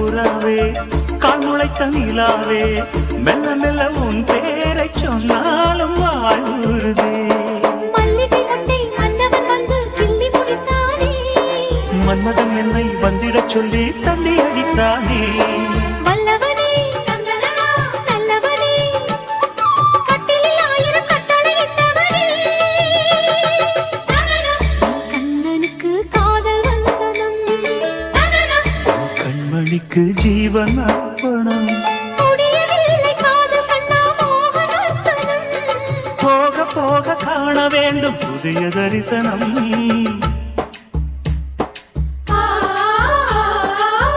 புறாவே கால் முளைத்த நிலாவே மெல்ல மெல்ல உன் பேரை சொன்னாலும் வாழ்வுறுதே மன்மதன் என்னை வந்திடச் சொல்லி தண்ணி அடித்தானே கண்மணிக்கு ஜீவன் அர்ப்பணம் போக போக காண வேண்டும் புதிய தரிசனம்